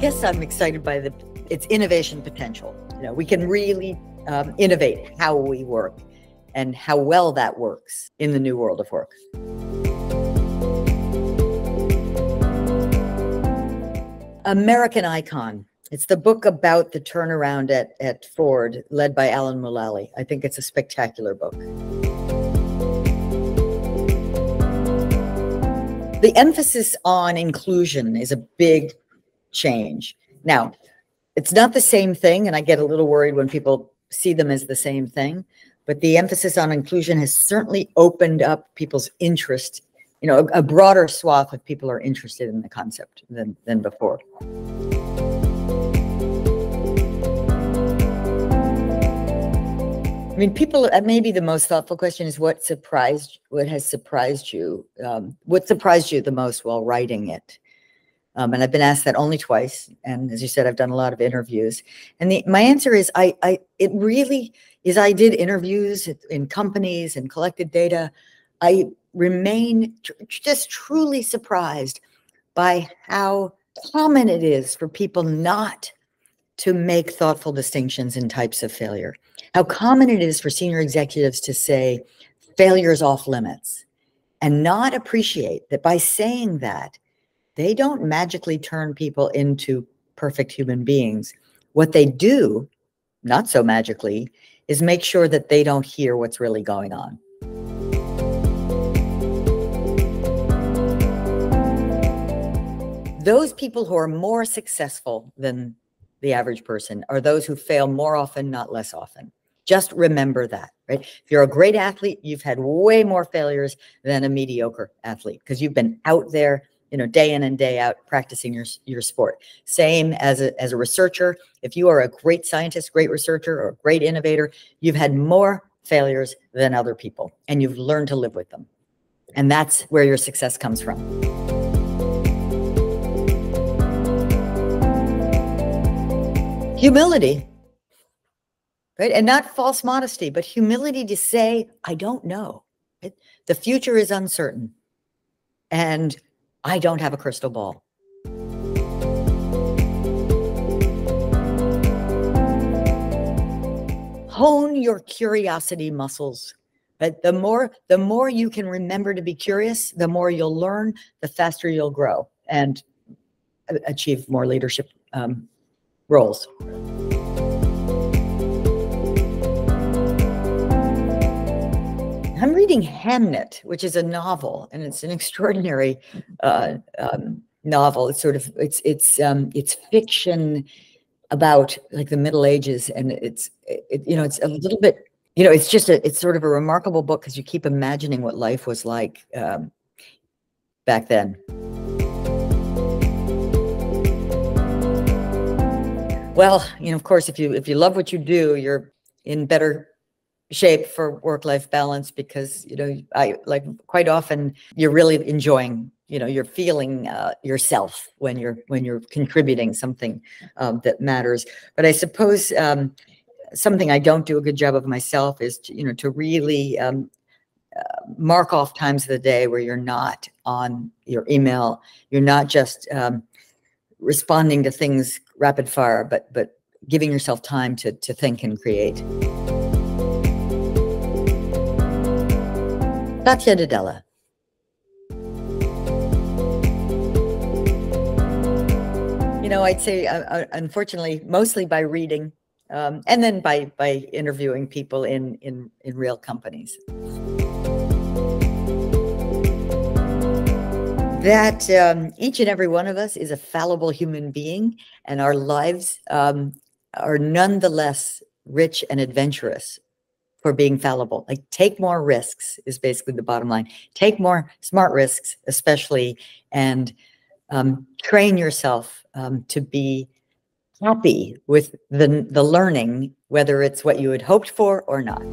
guess I'm excited by its innovation potential. We can really innovate how we work and how well that works in the new world of work. American Icon. It's the book about the turnaround at Ford, led by Alan Mulally. I think it's a spectacular book. The emphasis on inclusion is a big change. Now, it's not the same thing, and I get a little worried when people see them as the same thing, but the emphasis on inclusion has certainly opened up people's interest. A broader swath of people are interested in the concept than before. I mean, people, maybe the most thoughtful question is what has surprised you? What surprised you the most while writing it? And I've been asked that only twice. And as you said, I've done a lot of interviews. And my answer is, it really is, I did interviews in companies and collected data. I remain just truly surprised by how common it is for people not to make thoughtful distinctions in types of failure. How common it is for senior executives to say failure is off limits and not appreciate that by saying that, they don't magically turn people into perfect human beings. What they do, not so magically, is make sure that they don't hear what's really going on. Those people who are more successful than the average person are those who fail more often, not less often. Just remember that, right? If you're a great athlete, you've had way more failures than a mediocre athlete because you've been out there, day in and day out practicing your sport. Same as a researcher. If you are a great scientist, great researcher, or a great innovator, you've had more failures than other people, and you've learned to live with them. And that's where your success comes from. Humility, right? And not false modesty, but humility to say, I don't know. Right? The future is uncertain, and I don't have a crystal ball. Hone your curiosity muscles. Right? The more you can remember to be curious, the more you'll learn, the faster you'll grow and achieve more leadership roles. I'm reading Hamnet, which is a novel, and it's an extraordinary novel. It's fiction about like the Middle Ages, and it's a little bit, it's sort of a remarkable book because you keep imagining what life was like back then. Well, of course, if you love what you do, you're in better shape for work-life balance because, quite often you're really enjoying, you're feeling yourself when you're contributing something that matters. But I suppose something I don't do a good job of myself is to really mark off times of the day where you're not on your email, you're not just responding to things rapid fire, but giving yourself time to think and create. Satya Nadella. I'd say, unfortunately, mostly by reading, and then by interviewing people in real companies. That each and every one of us is a fallible human being, and our lives are nonetheless rich and adventurous for being fallible. Like, take more risks is basically the bottom line. Take more smart risks, especially, and train yourself to be happy with the learning, whether it's what you had hoped for or not.